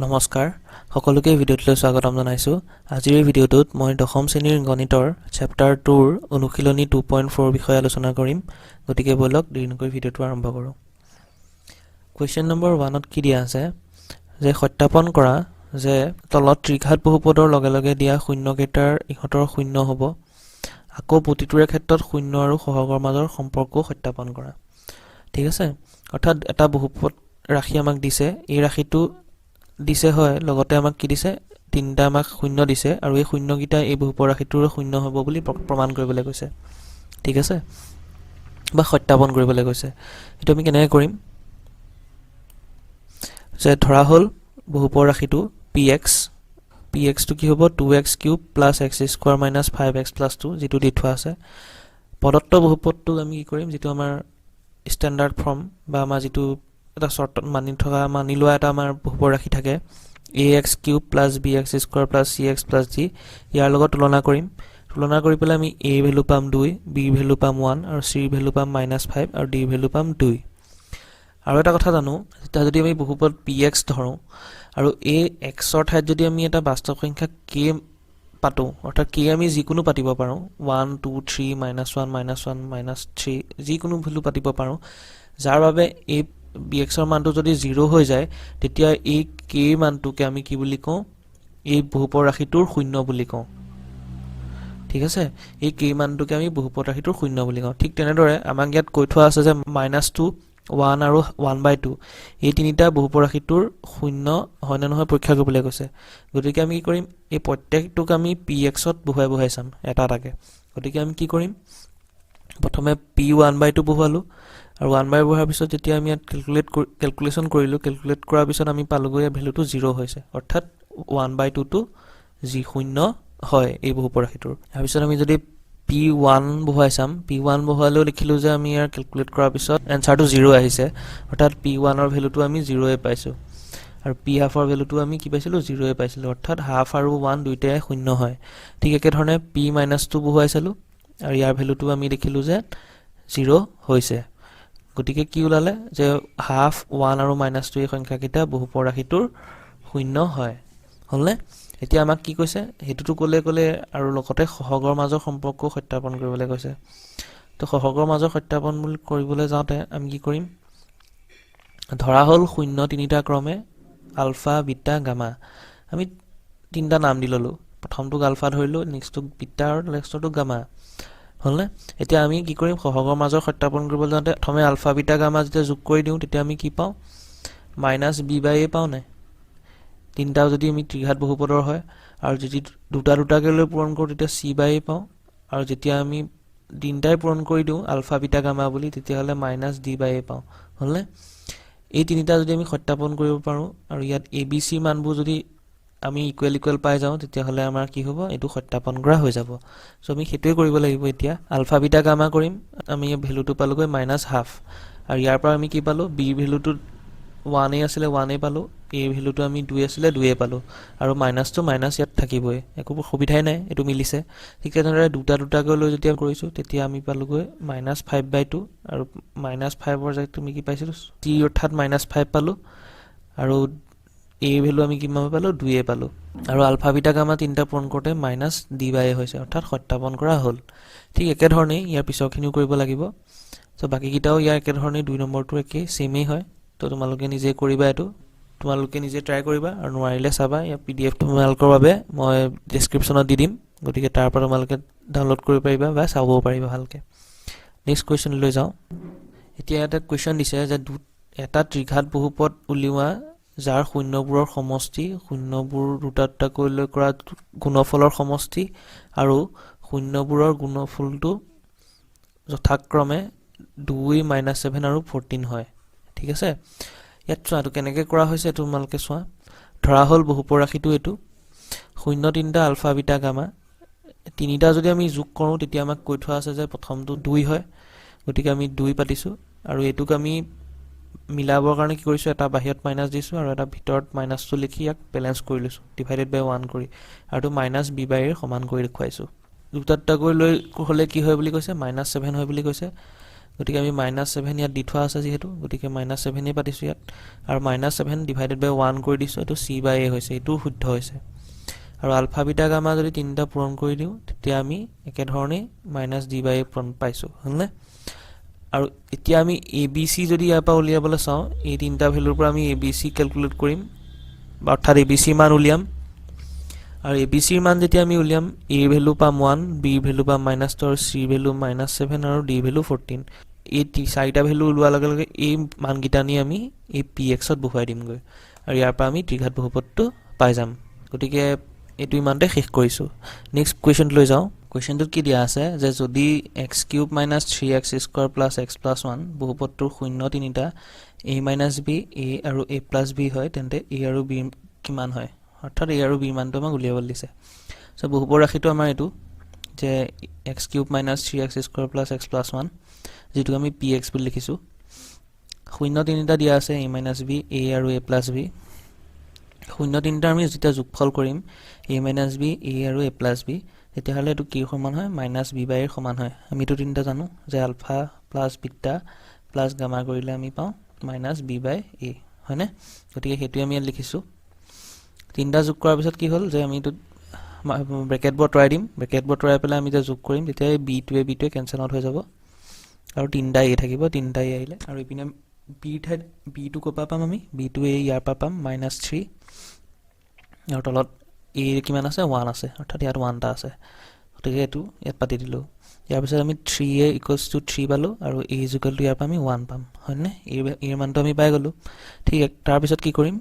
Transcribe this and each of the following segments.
নমস্কাৰ সকলোকে ভিডিঅ'টোলৈ স্বাগতম জনাইছো আজিৰ এই ভিডিঅ'টোত মই দশম শ্ৰেণীৰ গণিতৰ চেপ্টাৰ 2ৰ অনুশীলনী 2.4 বিষয়ে আলোচনা কৰিম গতিকে বলক দেৰিকৈ ভিডিঅ'টো আৰম্ভ কৰোঁ কোৱেশ্চন নম্বৰ 1ত কি দিয়া আছে যে সত্যাপন কৰা যে তলত ত্ৰিঘাত বহুপদৰ লগে লগে দিয়া শূন্য কেইটাৰ ইহঁতৰ শূন্য হ'ব আকৌ প্ৰতিটোৰে ক্ষেত্ৰত শূন্য আৰু সহগৰ মাজৰ সম্পৰ্ক সত্যাপন কৰা ঠিক আছে অৰ্থাৎ এটা বহুপদ ৰাশি আমাক দিছে এই ৰাশিটো দিছে হয় লগতে আমাক কি দিছে তিনটা আমাক শূন্য দিছে আৰু এই শূন্যকিটা এই বহুপদ ৰাশিটোৰ শূন্য হ'ব বুলি প্ৰমাণ কৰিবলৈ কৈছে ঠিক আছে বা সত্যাপন কৰিবলৈ কৈছে এটো আমি কেনেকৈ কৰিম যে ধৰা হল বহুপদ ৰাশিটো px টো কি হ'ব 2x³ + x² - 5x + 2 যেটো দি থোৱা আছে পদত্ব বহুপদটো আমি কি কৰিম যেটো আমাৰ স্ট্যান্ডাৰ্ড ফৰ্ম বা আমাৰ যেটো এটা শৰ্টত মানি লোৱা এটা আমাৰ বহুপদ ৰাশি থাকে ax³ + bx² + cx + g ইয়াৰ লগত তুলনা কৰি পেলাই আমি a ভ্যালু পাম 2 b ভ্যালু পাম 1 আৰু c ভ্যালু পাম -5 আৰু d ভ্যালু পাম 2 আৰু এটা কথা জানো তেতিয়া যদি আমি বহুপদ px ধৰো আৰু a x ৰ ঠাইত যদি আমি এটা বাস্তৱ সংখ্যা k পাতো অৰ্থাৎ k আমি যিকোনো পাতিব পাৰো 1 2 3 -1 -1 -3 যিকোনো ভ্যালু পাতিব পাৰো যাৰ বাবে এই bx ৰ মানটো যদি 0 হৈ যায় তেতিয়া এই k মানটোকে আমি কি বুলি কওঁ এই বহুপদ ৰাশিটোৰ শূন্য বুলি কওঁ ঠিক আছে এই k মানটোকে আমি বহুপদ ৰাশিটোৰ শূন্য বুলি কওঁ ঠিক তেনেদৰে আমাক ইয়াত কৈ থোৱা আছে যে -2 1 আৰু 1/2 এই তিনিটা বহুপদ ৰাশিটোৰ শূন্য হয় না নহয় পৰীক্ষা কৰিবলৈ কৈছে গতিকে আমি কি কৰিম এই প্ৰত্যেকটোক আমি px ত বহুৱাই চাম এটা এটাকে গতিকে আমি কি কৰিম প্ৰথমে p1/2 বহুৱালো আৰু 1/2 বহাৰ পিছত যেতিয়া আমি ইয়াত ক্যালকুলেশন কৰিলো ক্যালকুলেট কৰাৰ পিছত আমি পালোগৈ ভ্যালুটো 0 হৈছে অৰ্থাৎ 1/2 টো যি শূন্য হয় এই বহুপদ ৰাশিটোৰ তাৰ পিছত আমি যদি p1 বহুৱাই চাম p1 বহুৱালেও লিখিলো যে আমি ইয়াৰ ক্যালকুলেট কৰাৰ পিছত এনসাৰটো 0 আহিছে অৰ্থাৎ p1 ৰ ভ্যালুটো আমি 0 এ পাইছো আৰু p হাফ ৰ ভ্যালুটো আমি কি পাইছিলো 0 এ পাইছিলো অৰ্থাৎ হাফ আৰু 1 দুইটাই শূন্য হয় ঠিক একে ধৰণে p-2 বহুৱাই চালো আৰু ইয়াৰ ভ্যালুটো আমি দেখিলো যে 0 হৈছে গতিকে কি ওলালে যে হাফ 1 আৰু -2 এই সংখ্যাকিটা বহুপদ ৰাশিটোৰ শূন্য হয় হলনে এতিয়া আমাক কি কৈছে হেতুটো কলে আৰু লগতে সহগৰ মাজৰ সম্পৰ্ক সত্যাপন কৰিবলৈ কৈছে তো সহগৰ মাজৰ সত্যাপন কৰিবলৈ যাওঁতে আমি কি কৰিম ধৰা হল শূন্য তিনিটা ক্ৰমে আলফা বিটা গামা আমি তিনটা নাম দি ললো প্ৰথমটো আলফা ধৰিলো নেক্সটটো বিটা আৰু নেক্সটটো গামা হলনে এতিয়া আমি কি কৰিম সহগৰ মাজৰ সত্যাপন কৰিবলৈ যাওঁতে প্ৰথমে আলফা বিটা গামা যেতিয়া যোগ কৰি দিও তেতিয়া আমি কি পাও -b/a পাও নাই তিনটা যদি আমি ত্ৰিঘাত বহুপদৰ হয় আৰু যদি দুটাকে লৈ পূৰণ কৰো তেতিয়া c/a পাও আৰু যেতিয়া আমি তিনটাই পূৰণ কৰি দিও আলফা বিটা গামা বুলি তেতিয়া হলে -d/a পাও হলনে এই তিনিটা যদি আমি সত্যাপন কৰিব পাৰো আৰু ইয়াত abc মানবোৰ যদি আমি ইকুৱেল পাই যাও তেতিয়া হলে আমাৰ কি হ'ব এটো সত্যাপন কৰা হৈ যাব সো আমি হেতুৱে কৰিব লাগিব এতিয়া আলফা বিটা গামা কৰিম আমি এই ভ্যালুটো পালোগৈ -হাফ আৰু ইয়াৰ পৰা আমি কি পালো b ভ্যালুটো 1 এ আছিল 1 এ পালো a ভ্যালুটো আমি 2 আছিল 2 এ পালো আৰু মাইনাসটো মাইনাস ইয়াত থাকিবই একো সুবিধাই নাই এটো মিলিছে ঠিক তেনেদৰে দুটাকৈ লৈ যেতিয়া কৰিছো তেতিয়া আমি পালোগৈ -5/2 আৰু -5 ৰ জায়গাত তুমি কি পাইছিলো t অৰ্থাৎ -5 পালো আৰু a ভ্যালু আমি কিমান পালো 2 এ পালো আৰু আলফা বিটা গামা তিনটা পূৰণ কৰোতে -d/a হৈছে অৰ্থাৎ সত্যাপন কৰা হ'ল ঠিক একে ধৰণে ইয়াৰ পিছৰখিনিও কৰিব লাগিব সো বাকি কিটাও ইয়াৰ একে ধৰণে 2 নম্বৰটো একে সেমই হয় তো তোমালোকে নিজে কৰিবা এটো তোমালোকে নিজে ট্ৰাই কৰিবা আৰু নোৱাৰিলে চাবা ইয়া pdf তোমালোকৰ বাবে মই ডেসক্ৰিপচনত দি দিম গতিকে তাৰ পৰা তোমালোকে ডাউনলোড কৰিব পাৰিবা বা চাব পাৰিবা ভালকে নেক্সট কোৱেশ্চন লৈ যাও এতিয়া এটা কোৱেশ্চন দিছে যে এটা ত্ৰিঘাত বহুপদ উলিওৱা যাৰ শূন্যবোৰৰ সমষ্টি শূন্যবোৰ দুটাকৈ লৈ কৰা গুণফলৰ সমষ্টি আৰু শূন্যবোৰৰ গুণফলটো যথাক্ৰমে 2 -7 আৰু 14 হয় ঠিক আছে ইয়াত চোৱাটো কেনেকৈ কৰা হৈছে তোমালোকে চোৱা ধৰা হল বহুপদ ৰাশিটো এটো শূন্য তিনটা আলফা বিটা গামা তিনিটা যদি আমি যোগ কৰো তেতিয়া আমাক কৈ থোৱা আছে যে প্ৰথমটো 2 হয় গতিকে আমি 2 পাতিছো আৰু এটুক আমি মিলাবৰ কাৰণে কি কৰিছো এটা বাহিৰত মাইনাস দিছো আৰু এটা ভিতৰত মাইনাসটো লিখি ইয়াক বেলেন্স কৰি লৈছো ডিভাইডেড বাই 1 কৰি আৰু -b/a সমান কৰি দেখুৱাইছো দুটাকৈ লৈ হলে কি হয় বুলি কৈছে -7 হয় বুলি কৈছে গতিকে আমি -7 ইয়াত দি থোৱা আছে যেহেতু গতিকে -7 এ পাতিছো ইয়াত আৰু -7 ডিভাইডেড বাই 1 কৰি দিছো এটো c/a হৈছে এটো শুদ্ধ হৈছে আৰু আলফা বিটা গামা যদি তিনটা পূৰণ কৰি দিও তেতিয়া আমি একে ধৰণে -d/a পূৰণ পাইছো হলনে আৰু এতিয়া আমি abc যদি ইয়াৰ পৰা উলিয়াবলৈ চাও এই তিনটা ভ্যালুৰ পৰা আমি abc ক্যালকুলেট কৰিম অৰ্থাৎ abc মান উলিয়াম আৰু abc ৰ মান যেতিয়া আমি উলিয়াম a ৰ ভ্যালু পাম 1 b ৰ ভ্যালু পাম -2 আৰু c ৰ ভ্যালু -7 আৰু d ৰ ভ্যালু 14 এই চাৰিটা ভ্যালু উলোৱাৰ লগে লগে এই মানকিটা নি আমি এই px ত বহুৱাই দিমগৈ আৰু ইয়াৰ পৰা আমি ত্ৰিঘাত বহুপদটো পাই যাম গতিকে এটো ইমানতে শেষ কৰিছো নেক্সট কোৱেশ্চন লৈ যাও কোৱেশ্চনটোত কি দিয়া আছে যে যদি x³ - 3x² + x + 1 বহুপদটোৰ শূন্য তিনিটা a - b a আৰু a + b হয় তেন্তে a আৰু b কিমান হয় অৰ্থাৎ a আৰু b মানটো আমাক উলিয়াবলৈ দিছে সো বহুপদ ৰাশিটো আমাৰ এটো যে x³ - 3x² + x + 1 যেটো আমি px বুলি লিখিছো শূন্য তিনিটা দিয়া আছে a - b a আৰু a + b শূন্য তিনিটা আমি যেটা যোগফল কৰিম a - b a আৰু a + b তেতিয়া হলে এটো কি সমান হয় -b/a ৰ সমান হয় আমি তো তিনিটা জানো যে আলফা + বিটা + গামা কৰিলে আমি পাও -b/a হয়নে গতিকে হেতু আমি ইয়াত লিখিছো তিনটা যোগ কৰাৰ পিছত কি হল যে আমি তো ব্ৰেকেট বতৰাই দিম ব্ৰেকেট বতৰাই পেলাই আমি যে যোগ কৰিম তেতিয়া b টোৱে কেনসেল আউট হৈ যাব আৰু তিনটা a থাকিব তিনটা a আহিলে আৰু ইপিনে b টো কপা পাম আমি b টো a ইয়াৰ পৰা পাম -3 আৰু তলত a কিমান আছে 1 আছে অৰ্থাৎ ইয়াত 1 টা আছে গতিকে এটো ইয়াত পাতি দিলো ইয়াৰ পিছত আমি 3a = 3 পালো আৰু a = ইয়াৰ পৰা আমি 1 পাম হয়নে এৰ মানটো আমি পাই গলো ঠিক তাৰ পিছত কি কৰিম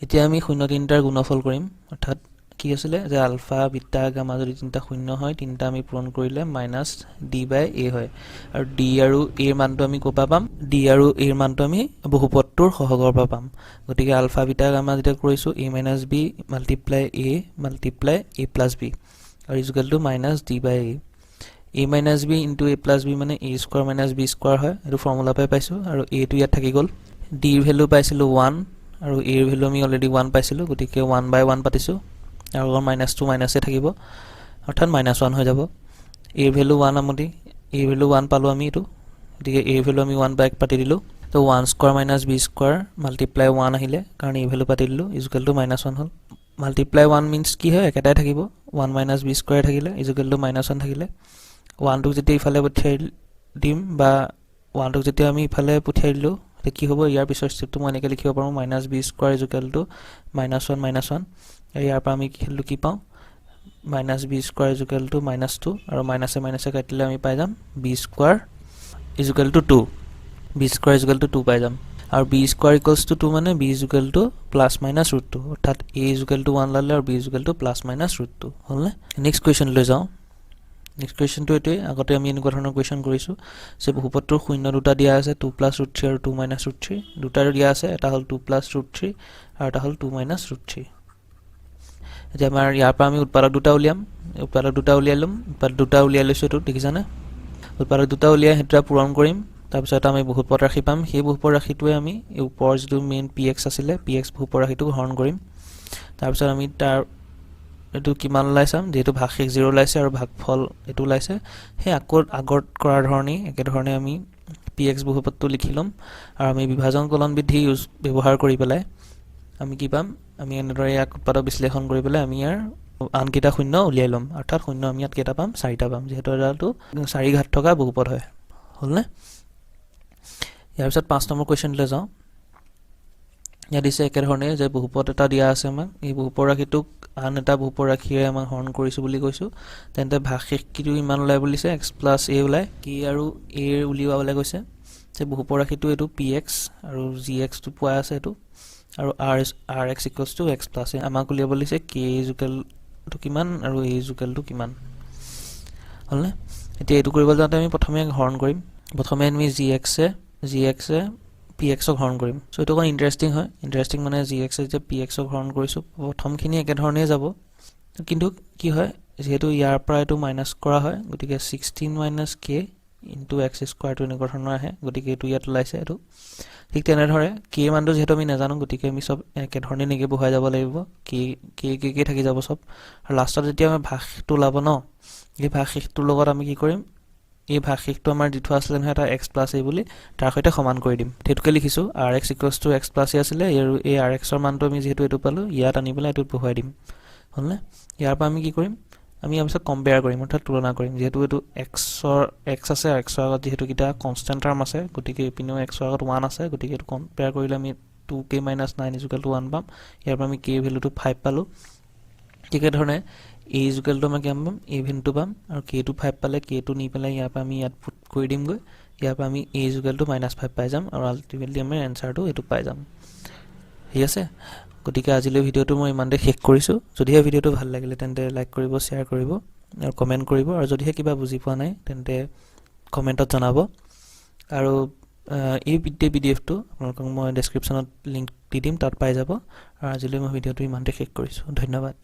এতিয়া আমি শূন্য তিনটাৰ গুণফল কৰিম অৰ্থাৎ কি আছিল যে আলফা বিটা গামা যদি তিনটা শূন্য হয় তিনটা আমি পূৰণ কৰিলে -d/a হয় আৰু d আৰু a ৰ মানটো আমি কোপা পাম d আৰু a ৰ মানটো আমি বহুপদটোৰ সহগৰ পৰা পাম গতিকে আলফা বিটা গামা যেটা কৰিছো a - b * a * a + b আৰু = -d/a a - b * a + b মানে a² - b² হয় এটো ফৰ্মুলা পাই পাইছো আৰু a টো ইয়াত থাকি গল d ৰ ভ্যালু পাইছিলো 1 আৰু a ৰ ভ্যালু আমি অলৰেডি 1 পাইছিলো গতিকে 1/1 পাতিছো আৰু -2 মাইনাসে থাকিব অৰ্থাৎ -1 হৈ যাব a ৰ ভ্যালু 1 আমতি a ৰ ভ্যালু 1 পালো আমি এটো গতিকে a ৰ ভ্যালু আমি 1 বাই পাতি দিলো তো 1² - b² * 1 আহিলে কাৰণ a ৰ ভ্যালু পাতি দিলো = -1 হল * 1 মিন্স কি হয় একেটাই থাকিব 1 - b² থাকিলে = -1 থাকিলে 1 টোক যেতিয়া ইফালে পঠিয়াই দিম বা 1 টোক যেতিয়া আমি ইফালে পঠিয়াই দিলো তে কি হ'ব ইয়াৰ পিছৰ স্টেপটো মই এনেকৈ লিখিব পাৰো -b² = -1 ইয়াৰ পৰা আমি কি পাও -b² = -2 আৰু মাইনাসে কাটিলে আমি পাই যাম b² = 2 b² = 2 পাই যাম আৰু b² = 2 মানে b = +-√2 অৰ্থাৎ a = 1 ললে আৰু b = +-√2 হলনে নেক্সট কোৱেশ্চন লৈ যাও নেক্সট কোৱেশ্চনটো এটোই আগতে আমি এনেকুৱা ধৰণৰ কোৱেশ্চন কৰিছো যে বহুপদটোৰ শূন্য দুটা দিয়া আছে 2 + √3 আৰু 2 - √3 দুটা দিয়া আছে এটা হল 2 + √3 আৰু এটা হল 2 - √3 এতিয়া আমাৰ ইয়াৰ পৰা আমি উৎপাদক দুটা উলিয়াম উৎপাদক দুটা উলিয়ালম উৎপাদক দুটা উলিয়াই লৈছো তো দেখিছানে উৎপাদক দুটা উলিয়াই হেতৰা পূৰণ কৰিম তাৰ পিছত আমি বহুপদ ৰাশি পাম সেই বহুপদ ৰাশিটোৱে আমি এই ওপৰ যেটো মেইন px আছিল px বহুপদ ৰাশিটো হৰণ কৰিম তাৰ পিছত আমি তাৰ এটো কিমান ওলাইছাম যেটো ভাগশেষ 0 ওলাইছে আৰু ভাগফল এটো ওলাইছে হে আগত কৰাৰ ধৰণে একে ধৰণে আমি px বহুপদটো লিখিলম আৰু আমি বিভাজন কলন বিধি ব্যৱহাৰ কৰি পেলাই আমি কি পাম আমি এনেদৰে এক উৎপাদক বিশ্লেষণ কৰি পেলাই আমি ইয়াৰ আনকিটা শূন্য উলিয়াই লম অৰ্থাৎ শূন্য আমি ইয়াত কেটা পাম 4টা পাম যেহেতু এটাটো 4 ঘাত থকা বহুপদ হয় হলনে ইয়াৰ পিছত 5 নম্বৰ কোৱেশ্চন লৈ যাও ইয়া দিছে একে ধৰণে যে বহুপদ এটা দিয়া আছে আমাক এই বহুপদ ৰাশিটোক আন এটা বহুপদ ৰাশিৰে আমাক হৰণ কৰিছো বুলি কৈছো তেন্তে ভাগশেষ কিটো ইমান ওলাই বুলিছে x + a ওলাই কি আৰু a উলিয়াবলৈ কৈছে যে বহুপদ ৰাশিটো এটো px আৰু gx টো পোৱা আছে এটো আৰু rx = x + a আমাক উলিয়াবলৈ দিছে k = কিমান আৰু a = কিমান হলনে এতিয়া এটো কৰিবলৈ যাওঁতে আমি প্ৰথমে হৰণ কৰিম প্ৰথমে আমি gx এ px ক হৰণ কৰিম সো এটো কোন ইন্টাৰেস্টিং হয় ইন্টাৰেস্টিং মানে gx এ যে px ক হৰণ কৰিছো প্ৰথমখিনি একে ধৰণে যাব কিন্তু কি হয় যেহেতু ইয়াৰ পৰা এটো মাইনাস কৰা হয় গতিকে 16 - k * x² টো এনেকুৱা ধৰণৰ আহে গতিকে এটো ইয়াত ওলাইছে এটো ঠিক তেনে ধৰে k মানটো যেহেতু আমি নাজানো গতিকে আমি সব একে ধৰণে নেকি বহাই যাব লাগিব k থাকি যাব সব আৰু লাষ্টত যেতিয়া আমি ভাগটো লাভ ন এই ভাগশেষটোৰ লগত আমি কি কৰিম এই ভাগশেষটো আমাৰ দি থোৱা আছিলে নহয় এটা x প্লাছ a বুলি তাৰ সৈতে সমান কৰি দিম সেইটোকে লিখিছো rx = x প্লাছ a আছিলে আৰু এই rx ৰ মানটো আমি যেহেতু এটো পালো ইয়াত আনি পেলাই এটোত বহুৱাই দিম হলনে ইয়াৰ পৰা আমি কি কৰিম আমি আমছে কম্পেয়াৰ কৰিম অৰ্থাৎ তুলনা কৰিম যেহেতু এটো x আছে x ৰ আগত যেহেতু কিটা কনস্ট্যান্ট টাৰ্ম আছে গতিকে এপিনেও x ৰ আগত 1 আছে গতিকে এটো কম্পেয়াৰ কৰিলে আমি 2k - 9 = 1 পাম ইয়াৰ পৰা আমি k ভ্যালুটো 5 পালো ঠিকে ধৰণে a = আমি কিমান পাম a ভ্যালুটো পাম আৰু k টো 5 পালে k টো নি পেলাই ইয়াৰ পৰা আমি ইয়াত পুট কৰি দিম গৈ ইয়াৰ পৰা আমি a = -5 পাই যাম আৰু আলটিমেটলি আমাৰ এনসাৰটো এটো পাই যাম ঠিক আছে গতিকে আজিলৈ ভিডিওটো মই ইমানতে শেষ কৰিছো যদিহে ভিডিওটো ভাল লাগিলে তেন্তে লাইক কৰিব শেয়াৰ কৰিব আৰু কমেন্ট কৰিব আৰু যদিহে কিবা বুজি পোৱা নাই তেন্তে কমেন্টত জনাব আৰু এই পিডিএফটো আপোনালোকক মই ডেসক্ৰিপচনত লিংক দি দিম তাত পাই যাব আৰু আজিলৈ মই ভিডিওটো ইমানতে শেষ কৰিছো ধন্যবাদ